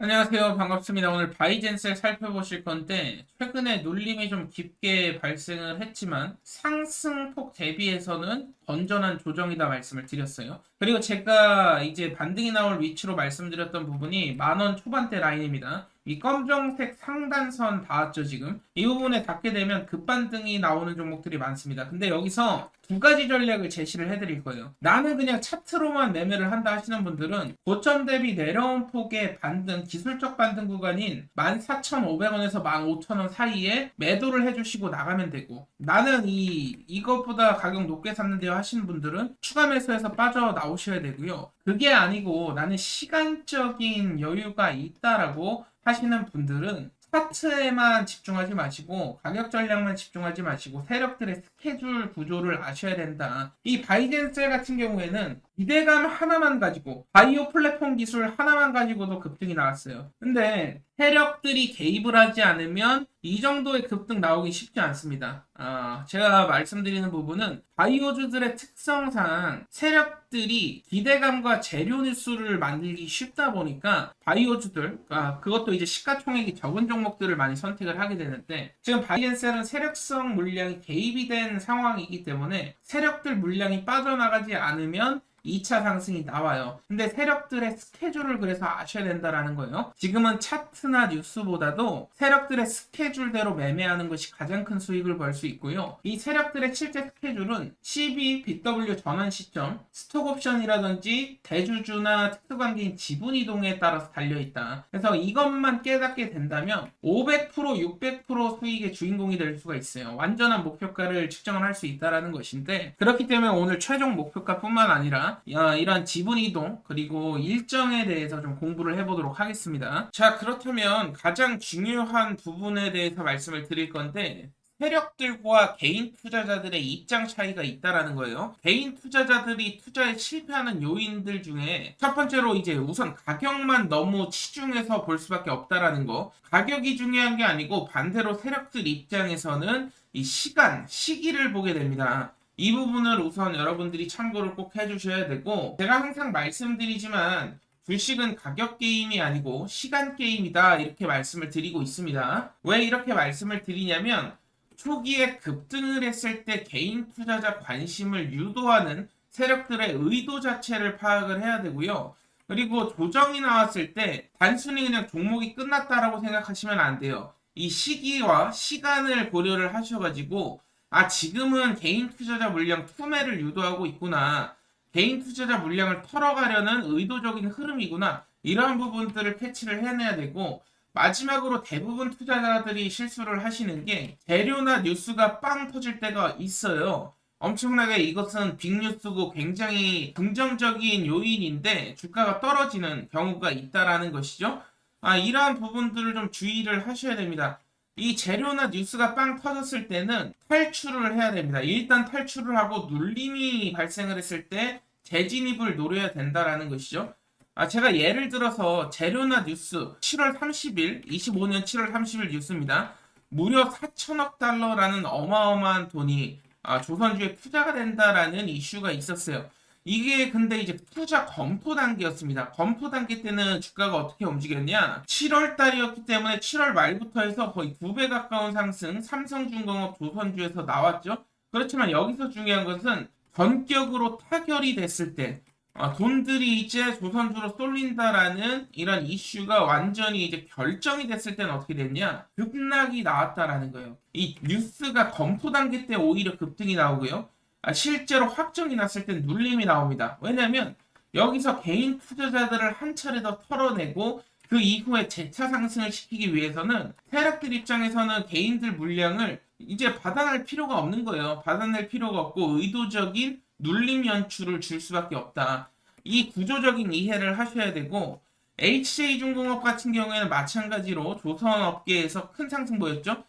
안녕하세요. 반갑습니다. 오늘 바이젠셀 살펴보실 건데, 최근에 눌림이 좀 깊게 발생을 했지만, 상승폭 대비해서는 건전한 조정이다 말씀을 드렸어요. 그리고 제가 이제 반등이 나올 위치로 말씀드렸던 부분이 10,000원 초반대 라인입니다. 이 검정색 상단선 닿았죠, 지금? 이 부분에 닿게 되면 급반등이 나오는 종목들이 많습니다. 근데 여기서 두 가지 전략을 제시를 해드릴 거예요. 나는 그냥 차트로만 매매를 한다 하시는 분들은 고점 대비 내려온 폭의 반등, 기술적 반등 구간인 14,500원에서 15,000원 사이에 매도를 해주시고 나가면 되고, 나는 이것보다 가격 높게 샀는데요 하시는 분들은 추가 매수해서 빠져 나오셔야 되고요. 그게 아니고 나는 시간적인 여유가 있다라고 하시는 분들은 차트에만 집중하지 마시고 가격 전략만 집중하지 마시고 세력들의 스케줄 구조를 아셔야 된다. 이 바이젠셀 같은 경우에는 기대감 하나만 가지고 바이오 플랫폼 기술 하나만 가지고도 급등이 나왔어요. 근데 세력들이 개입을 하지 않으면 이 정도의 급등 나오기 쉽지 않습니다. 제가 말씀드리는 부분은 바이오주들의 특성상 세력들이 기대감과 재료 뉴스를 만들기 쉽다 보니까 바이오주들, 그것도 이제 시가총액이 적은 종목들을 많이 선택을 하게 되는데, 지금 바이엔셀은 세력성 물량이 개입이 된 상황이기 때문에 세력들 물량이 빠져나가지 않으면 2차 상승이 나와요. 근데 세력들의 스케줄을 그래서 아셔야 된다라는 거예요. 지금은 차트나 뉴스보다도 세력들의 스케줄대로 매매하는 것이 가장 큰 수익을 벌 수 있고요. 이 세력들의 실제 스케줄은 12 BW 전환 시점, 스톡옵션이라든지 대주주나 특수관계인 지분 이동에 따라서 달려있다. 그래서 이것만 깨닫게 된다면 500%, 600% 수익의 주인공이 될 수가 있어요. 완전한 목표가를 측정을 할 수 있다는 것인데, 그렇기 때문에 오늘 최종 목표가뿐만 아니라 이런 지분 이동 그리고 일정에 대해서 좀 공부를 해보도록 하겠습니다. 자, 그렇다면 가장 중요한 부분에 대해서 말씀을 드릴 건데, 세력들과 개인 투자자들의 입장 차이가 있다라는 거예요. 개인 투자자들이 투자에 실패하는 요인들 중에 첫 번째로 이제 우선 가격만 너무 치중해서 볼 수밖에 없다라는 거. 가격이 중요한 게 아니고 반대로 세력들 입장에서는 이 시간, 시기를 보게 됩니다. 이 부분을 우선 여러분들이 참고를 꼭 해주셔야 되고, 제가 항상 말씀드리지만 주식은 가격 게임이 아니고 시간 게임이다 이렇게 말씀을 드리고 있습니다. 왜 이렇게 말씀을 드리냐면, 초기에 급등을 했을 때 개인 투자자 관심을 유도하는 세력들의 의도 자체를 파악을 해야 되고요. 그리고 조정이 나왔을 때 단순히 그냥 종목이 끝났다라고 생각하시면 안 돼요. 이 시기와 시간을 고려를 하셔가지고, 지금은 개인 투자자 물량 투매를 유도하고 있구나. 개인 투자자 물량을 털어가려는 의도적인 흐름이구나. 이러한 부분들을 캐치를 해내야 되고, 마지막으로 대부분 투자자들이 실수를 하시는 게 재료나 뉴스가 빵 터질 때가 있어요. 엄청나게 이것은 빅뉴스고 굉장히 긍정적인 요인인데 주가가 떨어지는 경우가 있다라는 것이죠. 이러한 부분들을 좀 주의를 하셔야 됩니다. 이 재료나 뉴스가 빵 터졌을 때는 탈출을 해야 됩니다. 일단 탈출을 하고 눌림이 발생을 했을 때 재진입을 노려야 된다라는 것이죠. 제가 예를 들어서 재료나 뉴스 7월 30일, 25년 7월 30일 뉴스입니다. 무려 4천억 달러라는 어마어마한 돈이 조선주에 투자가 된다라는 이슈가 있었어요. 이게 근데 이제 투자 검토 단계였습니다. 검토 단계 때는 주가가 어떻게 움직였냐? 7월 달이었기 때문에 7월 말부터 해서 거의 2배 가까운 상승, 삼성중공업 조선주에서 나왔죠. 그렇지만 여기서 중요한 것은 전격으로 타결이 됐을 때 돈들이 이제 조선주로 쏠린다라는 이런 이슈가 완전히 이제 결정이 됐을 때는 어떻게 됐냐? 급락이 나왔다라는 거예요. 이 뉴스가 검토 단계 때 오히려 급등이 나오고요. 실제로 확정이 났을 땐 눌림이 나옵니다. 왜냐하면 여기서 개인 투자자들을 한 차례 더 털어내고 그 이후에 재차 상승을 시키기 위해서는 세력들 입장에서는 개인들 물량을 이제 받아낼 필요가 없는 거예요. 받아낼 필요가 없고 의도적인 눌림 연출을 줄 수밖에 없다. 이 구조적인 이해를 하셔야 되고, HJ중공업 같은 경우에는 마찬가지로 조선업계에서 큰 상승 보였죠.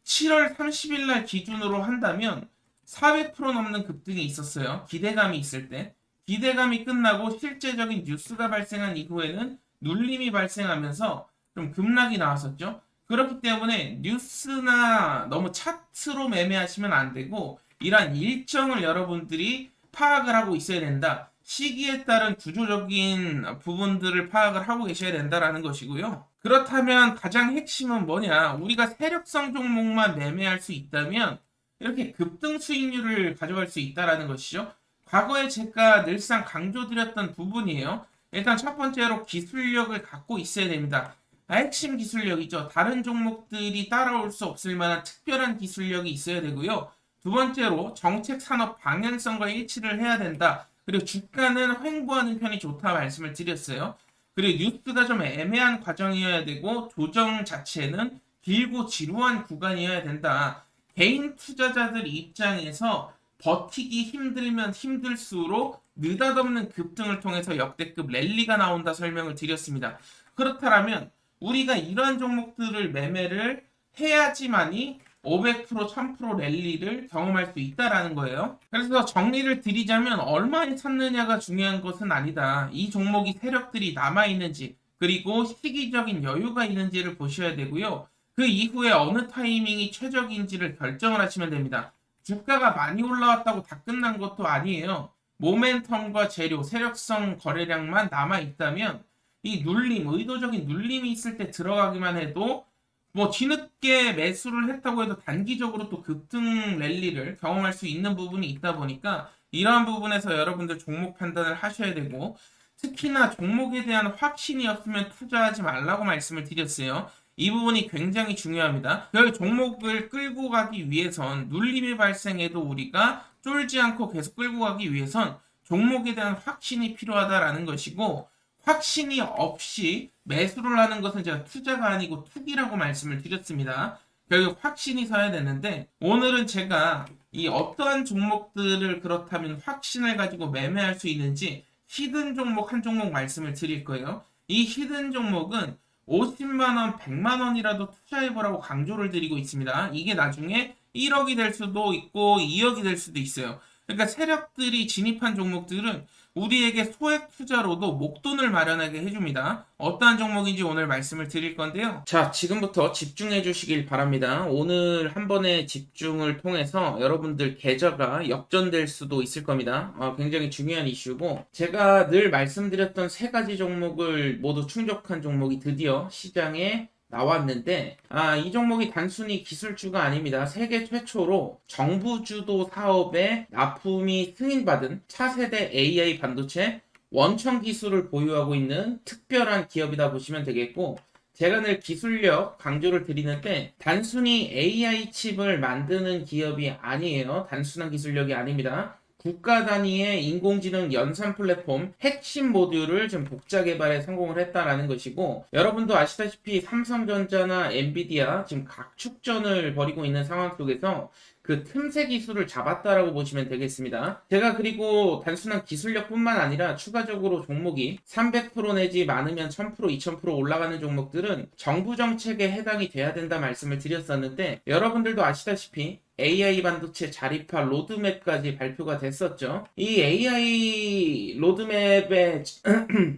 7월 30일 날 기준으로 한다면 400% 넘는 급등이 있었어요. 기대감이 있을 때. 기대감이 끝나고 실제적인 뉴스가 발생한 이후에는 눌림이 발생하면서 좀 급락이 나왔었죠. 그렇기 때문에 뉴스나 너무 차트로 매매하시면 안 되고, 이러한 일정을 여러분들이 파악을 하고 있어야 된다. 시기에 따른 구조적인 부분들을 파악을 하고 계셔야 된다라는 것이고요. 그렇다면 가장 핵심은 뭐냐? 우리가 세력성 종목만 매매할 수 있다면 이렇게 급등 수익률을 가져갈 수 있다라는 것이죠. 과거에 제가 늘상 강조드렸던 부분이에요. 일단 첫 번째로 기술력을 갖고 있어야 됩니다. 핵심 기술력이죠. 다른 종목들이 따라올 수 없을 만한 특별한 기술력이 있어야 되고요. 두 번째로 정책 산업 방향성과 일치를 해야 된다. 그리고 주가는 횡보하는 편이 좋다 말씀을 드렸어요. 그리고 뉴스가 좀 애매한 과정이어야 되고 조정 자체는 길고 지루한 구간이어야 된다. 개인 투자자들 입장에서 버티기 힘들면 힘들수록 느닷없는 급등을 통해서 역대급 랠리가 나온다 설명을 드렸습니다. 그렇다면 우리가 이러한 종목들을 매매를 해야지만이 500%, 1000% 랠리를 경험할 수 있다라는 거예요. 그래서 정리를 드리자면 얼마에 샀느냐가 중요한 것은 아니다. 이 종목이 세력들이 남아있는지 그리고 시기적인 여유가 있는지를 보셔야 되고요. 그 이후에 어느 타이밍이 최적인지를 결정을 하시면 됩니다. 주가가 많이 올라왔다고 다 끝난 것도 아니에요. 모멘텀과 재료, 세력성 거래량만 남아있다면 이 눌림, 의도적인 눌림이 있을 때 들어가기만 해도 뭐 뒤늦게 매수를 했다고 해도 단기적으로 또 급등 랠리를 경험할 수 있는 부분이 있다 보니까 이러한 부분에서 여러분들 종목 판단을 하셔야 되고 특히나 종목에 대한 확신이 없으면 투자하지 말라고 말씀을 드렸어요. 이 부분이 굉장히 중요합니다. 그 종목을 끌고 가기 위해선 눌림이 발생해도 우리가 쫄지 않고 계속 끌고 가기 위해선 종목에 대한 확신이 필요하다라는 것이고 확신이 없이 매수를 하는 것은 제가 투자가 아니고 투기라고 말씀을 드렸습니다. 결국 확신이 서야 되는데 오늘은 제가 이 어떠한 종목들을 그렇다면 확신을 가지고 매매할 수 있는지 히든 종목 한 종목 말씀을 드릴 거예요. 이 히든 종목은 50만원, 100만원이라도 투자해보라고 강조를 드리고 있습니다. 이게 나중에 1억이 될 수도 있고 2억이 될 수도 있어요. 그러니까 세력들이 진입한 종목들은 우리에게 소액 투자로도 목돈을 마련하게 해줍니다. 어떠한 종목인지 오늘 말씀을 드릴 건데요. 자, 지금부터 집중해 주시길 바랍니다. 오늘 한 번의 집중을 통해서 여러분들 계좌가 역전될 수도 있을 겁니다. 굉장히 중요한 이슈고 제가 늘 말씀드렸던 세 가지 종목을 모두 충족한 종목이 드디어 시장에 나왔는데 이 종목이 단순히 기술주가 아닙니다. 세계 최초로 정부 주도 사업에 납품이 승인받은 차세대 AI 반도체 원천 기술을 보유하고 있는 특별한 기업이다 보시면 되겠고 제가 늘 기술력 강조를 드리는데 단순히 AI 칩을 만드는 기업이 아니에요. 단순한 기술력이 아닙니다. 국가 단위의 인공지능 연산 플랫폼 핵심 모듈을 지금 독자 개발에 성공을 했다라는 것이고 여러분도 아시다시피 삼성전자나 엔비디아 지금 각축전을 벌이고 있는 상황 속에서 그 틈새 기술을 잡았다라고 보시면 되겠습니다. 제가 그리고 단순한 기술력뿐만 아니라 추가적으로 종목이 300% 내지 많으면 1000%, 2000% 올라가는 종목들은 정부 정책에 해당이 돼야 된다 말씀을 드렸었는데 여러분들도 아시다시피 AI 반도체 자립화 로드맵까지 발표가 됐었죠. 이 AI 로드맵에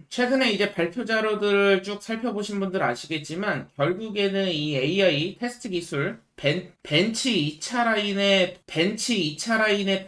최근에 이제 발표 자료들을 쭉 살펴보신 분들 아시겠지만 결국에는 이 AI 테스트 기술 벤치 2차 라인에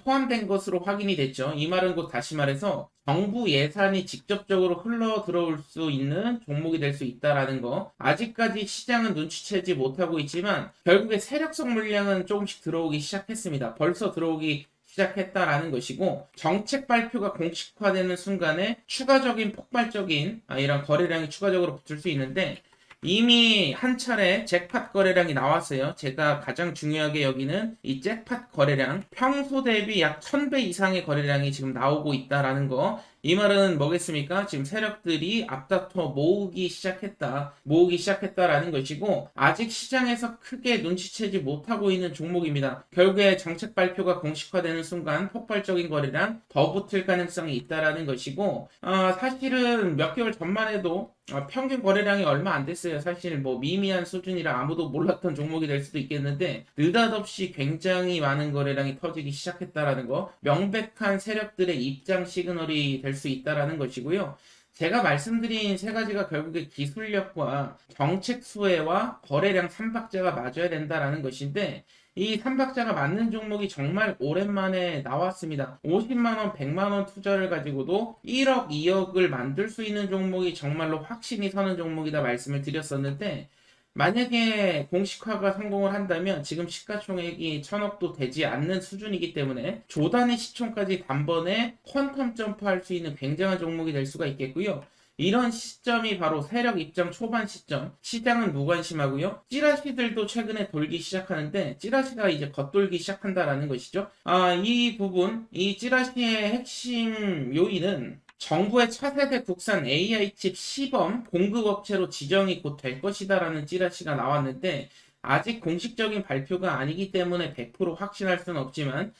포함된 것으로 확인이 됐죠. 이 말은 곧 다시 말해서 정부 예산이 직접적으로 흘러 들어올 수 있는 종목이 될 수 있다라는 거. 아직까지 시장은 눈치채지 못하고 있지만 결국에 세력성 물량은 조금씩 들어오기 시작했습니다. 벌써 들어오기 시작했다라는 것이고 정책 발표가 공식화되는 순간에 추가적인 폭발적인 이런 거래량이 추가적으로 붙을 수 있는데 이미 한 차례 잭팟 거래량이 나왔어요. 제가 가장 중요하게 여기는 이 잭팟 거래량 평소 대비 약 1000배 이상의 거래량이 지금 나오고 있다라는 거. 이 말은 뭐겠습니까? 지금 세력들이 앞다퉈 모으기 시작했다라는 것이고 아직 시장에서 크게 눈치채지 못하고 있는 종목입니다. 결국에 정책 발표가 공식화되는 순간 폭발적인 거래량 더 붙을 가능성이 있다라는 것이고 사실은 몇 개월 전만 해도 평균 거래량이 얼마 안 됐어요. 사실 뭐 미미한 수준이라 아무도 몰랐던 종목이 될 수도 있겠는데 느닷없이 굉장히 많은 거래량이 터지기 시작했다라는 거. 명백한 세력들의 입장 시그널이 될 수 있다라는 것이고요. 제가 말씀드린 세 가지가 결국에 기술력과 정책 수혜와 거래량 3박자가 맞아야 된다라는 것인데 이 3박자가 맞는 종목이 정말 오랜만에 나왔습니다. 50만원, 100만원 투자를 가지고도 1억, 2억을 만들 수 있는 종목이 정말로 확신이 서는 종목이다 말씀을 드렸었는데, 만약에 공식화가 성공을 한다면 지금 시가총액이 1000억도 되지 않는 수준이기 때문에 조단위 시총까지 단번에 퀀텀 점프할 수 있는 굉장한 종목이 될 수가 있겠고요. 이런 시점이 바로 세력 입장 초반 시점. 시장은 무관심하고요. 찌라시들도 최근에 돌기 시작하는데 찌라시가 이제 겉돌기 시작한다라는 것이죠. 이 부분, 이 찌라시의 핵심 요인은 정부의 차세대 국산 AI 칩 시범 공급업체로 지정이 곧 될 것이다라는 찌라시가 나왔는데 아직 공식적인 발표가 아니기 때문에 100% 확신할 수는 없지만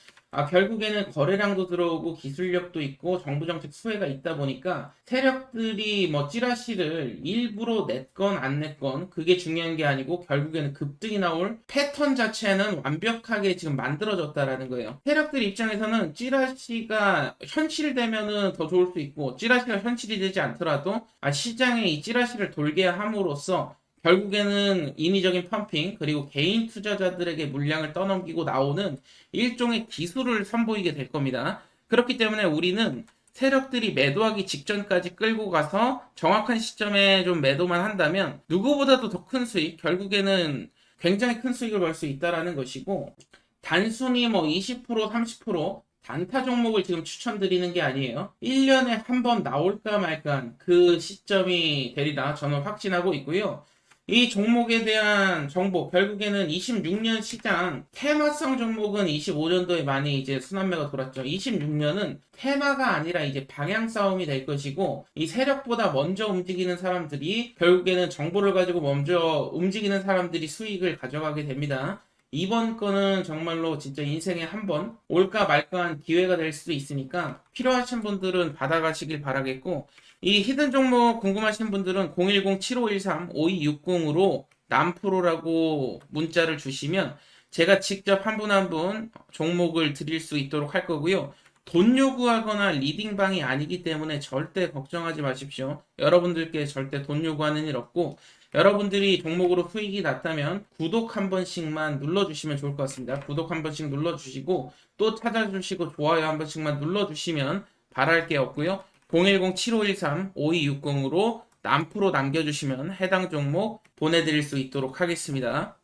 결국에는 거래량도 들어오고 기술력도 있고 정부 정책 수혜가 있다 보니까 세력들이 뭐 찌라시를 일부러 냈건 안 냈건 그게 중요한 게 아니고 결국에는 급등이 나올 패턴 자체는 완벽하게 지금 만들어졌다라는 거예요. 세력들 입장에서는 찌라시가 현실되면은 더 좋을 수 있고 찌라시가 현실이 되지 않더라도 시장에 이 찌라시를 돌게 함으로써 결국에는 인위적인 펌핑 그리고 개인 투자자들에게 물량을 떠넘기고 나오는 일종의 기술을 선보이게 될 겁니다. 그렇기 때문에 우리는 세력들이 매도하기 직전까지 끌고 가서 정확한 시점에 좀 매도만 한다면 누구보다도 더 큰 수익, 결국에는 굉장히 큰 수익을 벌 수 있다라는 것이고 단순히 뭐 20%, 30% 단타 종목을 지금 추천드리는 게 아니에요. 1년에 한 번 나올까 말까 그 시점이 되리라 저는 확신하고 있고요. 이 종목에 대한 정보, 결국에는 26년 시장, 테마성 종목은 25년도에 많이 이제 순환매가 돌았죠. 26년은 테마가 아니라 이제 방향 싸움이 될 것이고, 이 세력보다 먼저 움직이는 사람들이, 결국에는 정보를 가지고 먼저 움직이는 사람들이 수익을 가져가게 됩니다. 이번 거는 정말로 진짜 인생에 한 번 올까 말까한 기회가 될 수도 있으니까 필요하신 분들은 받아가시길 바라겠고, 이 히든 종목 궁금하신 분들은 010-7513-5260으로 남프로라고 문자를 주시면 제가 직접 한 분 한 분 종목을 드릴 수 있도록 할 거고요. 돈 요구하거나 리딩방이 아니기 때문에 절대 걱정하지 마십시오. 여러분들께 절대 돈 요구하는 일 없고 여러분들이 종목으로 수익이 났다면 구독 한 번씩만 눌러주시면 좋을 것 같습니다. 구독 한 번씩 눌러주시고 또 찾아주시고 좋아요 한 번씩만 눌러주시면 바랄 게 없고요. 010-7513-5260으로 남프로 남겨주시면 해당 종목 보내드릴 수 있도록 하겠습니다.